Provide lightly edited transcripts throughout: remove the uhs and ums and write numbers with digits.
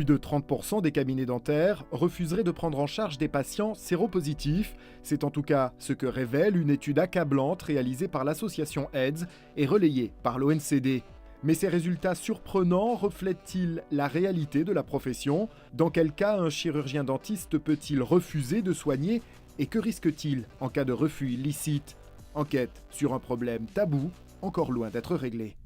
de 30% des cabinets dentaires refuseraient de prendre en charge des patients séropositifs. C'est en tout cas ce que révèle une étude accablante réalisée par l'association AIDS et relayée par l'ONCD. Mais ces résultats surprenants reflètent-ils la réalité de la profession? Dans quel cas un chirurgien dentiste peut-il refuser de soigner? Et que risque-t-il en cas de refus illicite? Enquête sur un problème tabou, encore loin d'être réglé.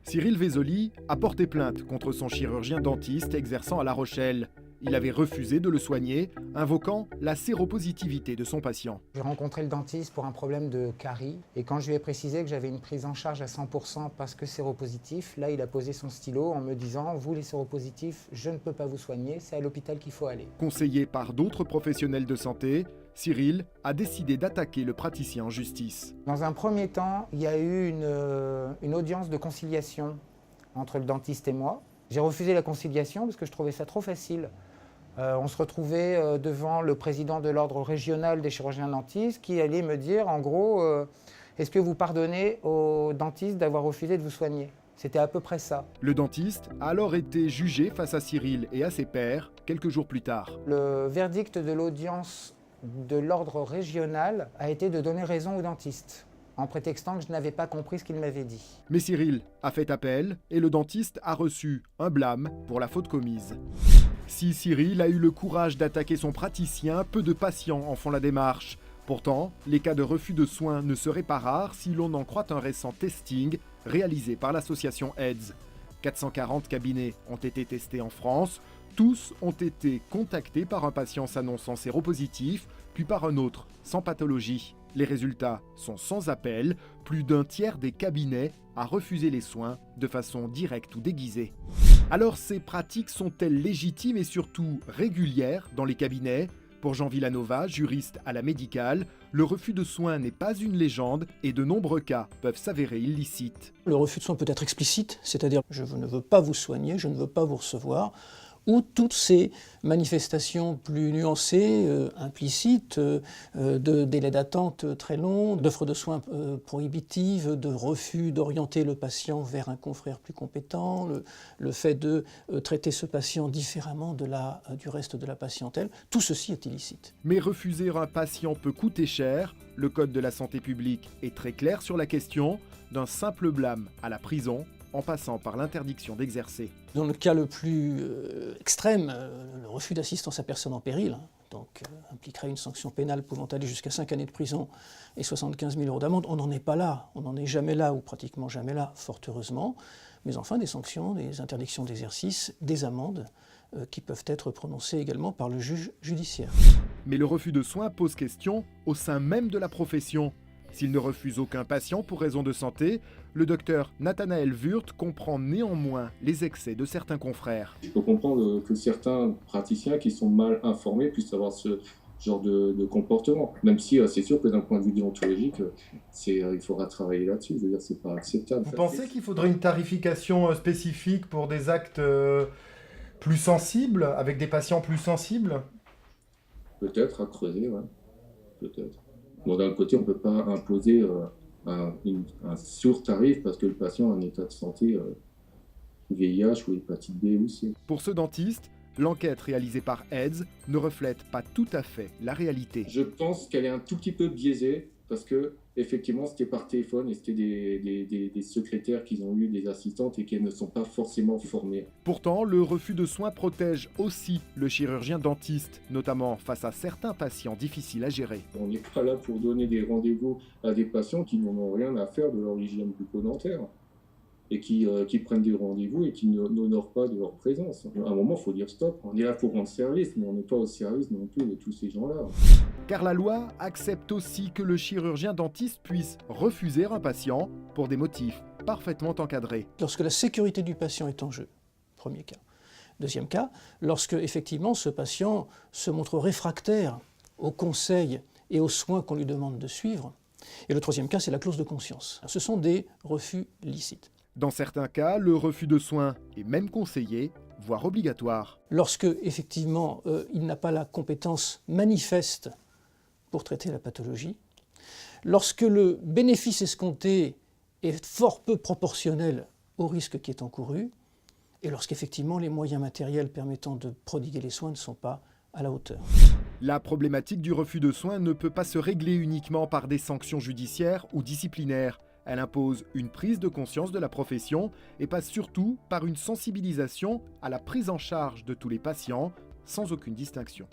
Cyril Vézoli a porté plainte contre son chirurgien dentiste exerçant à La Rochelle. Il avait refusé de le soigner, invoquant la séropositivité de son patient. J'ai rencontré le dentiste pour un problème de carie et quand je lui ai précisé que j'avais une prise en charge à 100% parce que séropositif, là il a posé son stylo en me disant « Vous les séropositifs, je ne peux pas vous soigner, c'est à l'hôpital qu'il faut aller ». Conseillé par d'autres professionnels de santé, Cyril a décidé d'attaquer le praticien en justice. Dans un premier temps, il y a eu une audience de conciliation entre le dentiste et moi. J'ai refusé la conciliation parce que je trouvais ça trop facile. On se retrouvait devant le président de l'ordre régional des chirurgiens dentistes qui allait me dire, en gros, est-ce que vous pardonnez au dentiste d'avoir refusé de vous soigner? C'était à peu près ça. Le dentiste a alors été jugé face à Cyril et à ses pairs quelques jours plus tard. Le verdict de l'audience de l'ordre régional a été de donner raison au dentiste, en prétextant que je n'avais pas compris ce qu'il m'avait dit. Mais Cyril a fait appel et le dentiste a reçu un blâme pour la faute commise. Si Cyril a eu le courage d'attaquer son praticien, peu de patients en font la démarche. Pourtant, les cas de refus de soins ne seraient pas rares si l'on en croit un récent testing réalisé par l'association AIDS. 440 cabinets ont été testés en France. Tous ont été contactés par un patient s'annonçant séropositif, puis par un autre sans pathologie. Les résultats sont sans appel. Plus d'un tiers des cabinets a refusé les soins de façon directe ou déguisée. Alors ces pratiques sont-elles légitimes et surtout régulières dans les cabinets? Pour Jean Villanova, juriste à la médicale, le refus de soins n'est pas une légende et de nombreux cas peuvent s'avérer illicites. Le refus de soins peut être explicite, c'est-à-dire je ne veux pas vous soigner, je ne veux pas vous recevoir, ou toutes ces manifestations plus nuancées, implicites, de délais d'attente très longs, d'offres de soins prohibitives, de refus d'orienter le patient vers un confrère plus compétent, le fait de traiter ce patient différemment du reste de la patientèle, tout ceci est illicite. Mais refuser un patient peut coûter cher. Le Code de la santé publique est très clair sur la question, d'un simple blâme à la prison, en passant par l'interdiction d'exercer. Dans le cas le plus extrême, le refus d'assistance à personne en péril, impliquerait une sanction pénale pouvant aller jusqu'à 5 années de prison et 75 000 € d'amende. On n'en est pas là, on n'en est jamais là ou pratiquement jamais là, fort heureusement. Mais enfin, des sanctions, des interdictions d'exercice, des amendes qui peuvent être prononcées également par le juge judiciaire. Mais le refus de soins pose question au sein même de la profession. S'il ne refuse aucun patient pour raison de santé, le docteur Nathanaël Wurt comprend néanmoins les excès de certains confrères. Je peux comprendre que certains praticiens qui sont mal informés puissent avoir ce genre de comportement. Même si c'est sûr que d'un point de vue déontologique, il faudra travailler là-dessus. Je veux dire, c'est pas acceptable. Vous pensez qu'il faudrait une tarification spécifique pour des actes plus sensibles, avec des patients plus sensibles? Peut-être à creuser, ouais. Peut-être. Bon, d'un côté, on ne peut pas imposer un sur-tarif parce que le patient a un état de santé VIH ou hépatite B aussi. Pour ce dentiste, l'enquête réalisée par AIDS ne reflète pas tout à fait la réalité. Je pense qu'elle est un tout petit peu biaisée parce que effectivement, c'était par téléphone et c'était des secrétaires qui ont eu des assistantes et qui ne sont pas forcément formées. Pourtant, le refus de soins protège aussi le chirurgien dentiste, notamment face à certains patients difficiles à gérer. On n'est pas là pour donner des rendez-vous à des patients qui n'en ont rien à faire de leur hygiène bucco-dentaire et qui prennent des rendez-vous et qui n'honorent pas de leur présence. À un moment, il faut dire stop. On est là pour rendre service, mais on n'est pas au service non plus de tous ces gens-là. Car la loi accepte aussi que le chirurgien dentiste puisse refuser un patient pour des motifs parfaitement encadrés. Lorsque la sécurité du patient est en jeu, premier cas. Deuxième cas, lorsque effectivement ce patient se montre réfractaire aux conseils et aux soins qu'on lui demande de suivre. Et le troisième cas, c'est la clause de conscience. Ce sont des refus licites. Dans certains cas, le refus de soins est même conseillé, voire obligatoire. Lorsque, effectivement, il n'a pas la compétence manifeste pour traiter la pathologie, lorsque le bénéfice escompté est fort peu proportionnel au risque qui est encouru, et lorsqu'effectivement les moyens matériels permettant de prodiguer les soins ne sont pas à la hauteur. La problématique du refus de soins ne peut pas se régler uniquement par des sanctions judiciaires ou disciplinaires. Elle impose une prise de conscience de la profession et passe surtout par une sensibilisation à la prise en charge de tous les patients, sans aucune distinction.